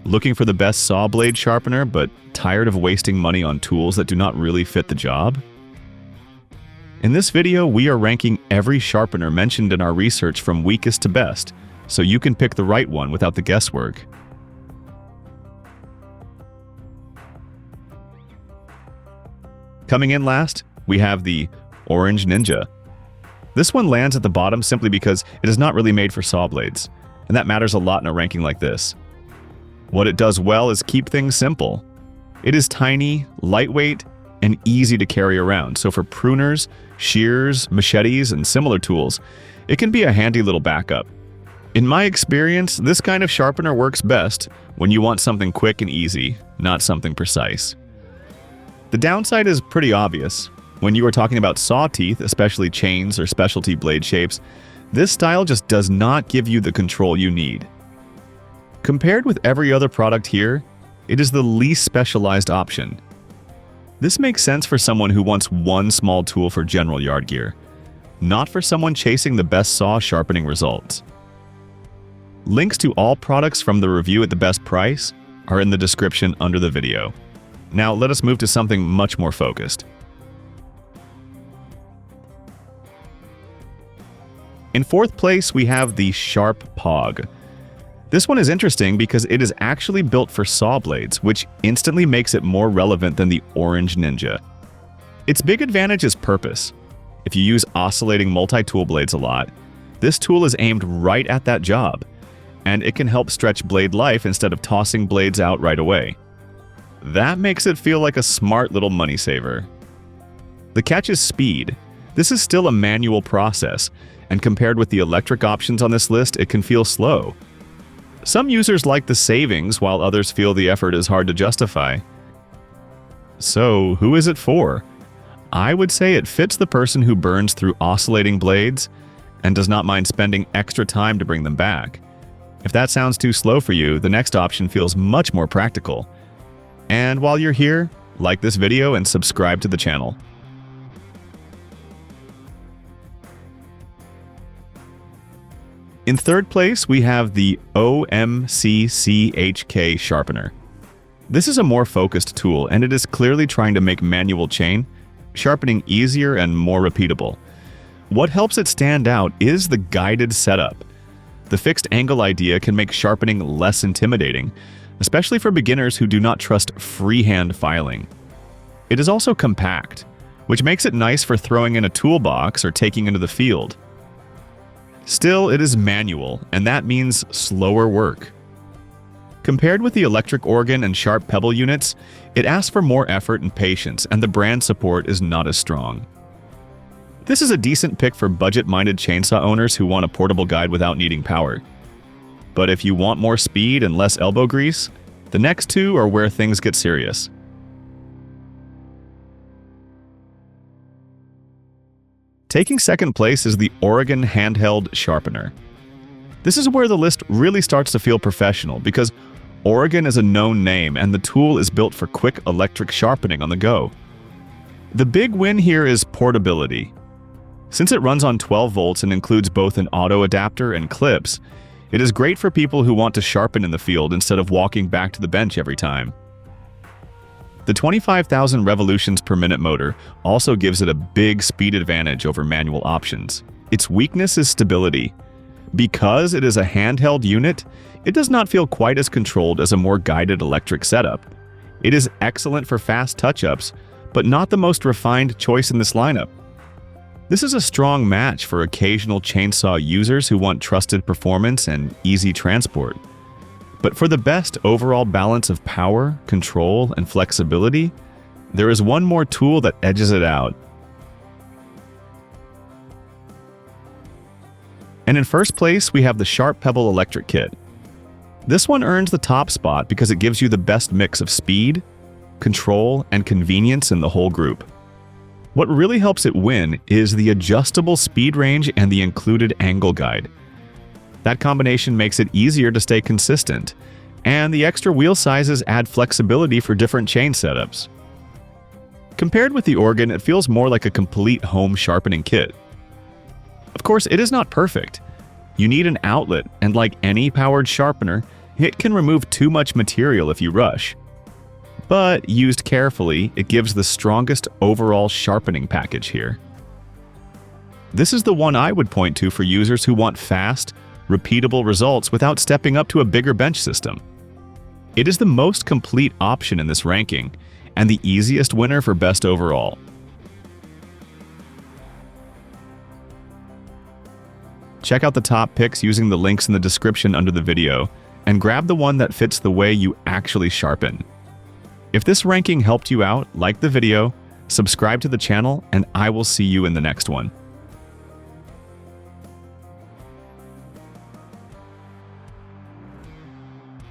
Looking for the best saw blade sharpener, but tired of wasting money on tools that do not really fit the job? In this video, we are ranking every sharpener mentioned in our research from weakest to best, so you can pick the right one without the guesswork. Coming in last, we have the Orange Ninja. This one lands at the bottom simply because it is not really made for saw blades, and that matters a lot in a ranking like this. What it does well is keep things simple. It is tiny, lightweight, and easy to carry around, so for pruners, shears, machetes, and similar tools, it can be a handy little backup. In my experience, this kind of sharpener works best when you want something quick and easy, not something precise. The downside is pretty obvious. When you are talking about saw teeth, especially chains or specialty blade shapes, this style just does not give you the control you need. Compared with every other product here, it is the least specialized option. This makes sense for someone who wants one small tool for general yard gear, not for someone chasing the best saw sharpening results. Links to all products from the review at the best price are in the description under the video. Now let us move to something much more focused. In fourth place, we have the Sharp Pog. This one is interesting because it is actually built for saw blades, which instantly makes it more relevant than the Orange Ninja. Its big advantage is purpose. If you use oscillating multi-tool blades a lot, this tool is aimed right at that job, and it can help stretch blade life instead of tossing blades out right away. That makes it feel like a smart little money saver. The catch is speed. This is still a manual process, and compared with the electric options on this list, it can feel slow. Some users like the savings, while others feel the effort is hard to justify. So, who is it for? I would say it fits the person who burns through oscillating blades and does not mind spending extra time to bring them back. If that sounds too slow for you, the next option feels much more practical. And while you're here, like this video and subscribe to the channel. In third place, we have the OMCCHK sharpener. This is a more focused tool, and it is clearly trying to make manual chain sharpening easier and more repeatable. What helps it stand out is the guided setup. The fixed angle idea can make sharpening less intimidating, especially for beginners who do not trust freehand filing. It is also compact, which makes it nice for throwing in a toolbox or taking into the field. Still, it is manual, and that means slower work. Compared with the electric organ and sharp Pebble units, it asks for more effort and patience, and the brand support is not as strong. This is a decent pick for budget-minded chainsaw owners who want a portable guide without needing power. But if you want more speed and less elbow grease, the next two are where things get serious. Taking second place is the Oregon Handheld Sharpener. This is where the list really starts to feel professional because Oregon is a known name and the tool is built for quick electric sharpening on the go. The big win here is portability. Since it runs on 12 volts and includes both an auto adapter and clips, it is great for people who want to sharpen in the field instead of walking back to the bench every time. The 25,000 revolutions per minute motor also gives it a big speed advantage over manual options. Its weakness is stability. Because it is a handheld unit, it does not feel quite as controlled as a more guided electric setup. It is excellent for fast touch-ups, but not the most refined choice in this lineup. This is a strong match for occasional chainsaw users who want trusted performance and easy transport. But for the best overall balance of power, control, and flexibility, there is one more tool that edges it out. And in first place, we have the Sharp Pebble Electric Kit. This one earns the top spot because it gives you the best mix of speed, control, and convenience in the whole group. What really helps it win is the adjustable speed range and the included angle guide. That combination makes it easier to stay consistent, and the extra wheel sizes add flexibility for different chain setups. Compared with the organ, it feels more like a complete home sharpening kit. Of course, it is not perfect. You need an outlet, and like any powered sharpener, it can remove too much material if you rush. But used carefully, it gives the strongest overall sharpening package here. This is the one I would point to for users who want fast, repeatable results without stepping up to a bigger bench system. It is the most complete option in this ranking, and the easiest winner for best overall. Check out the top picks using the links in the description under the video, and grab the one that fits the way you actually sharpen. If this ranking helped you out, like the video, subscribe to the channel, and I will see you in the next one.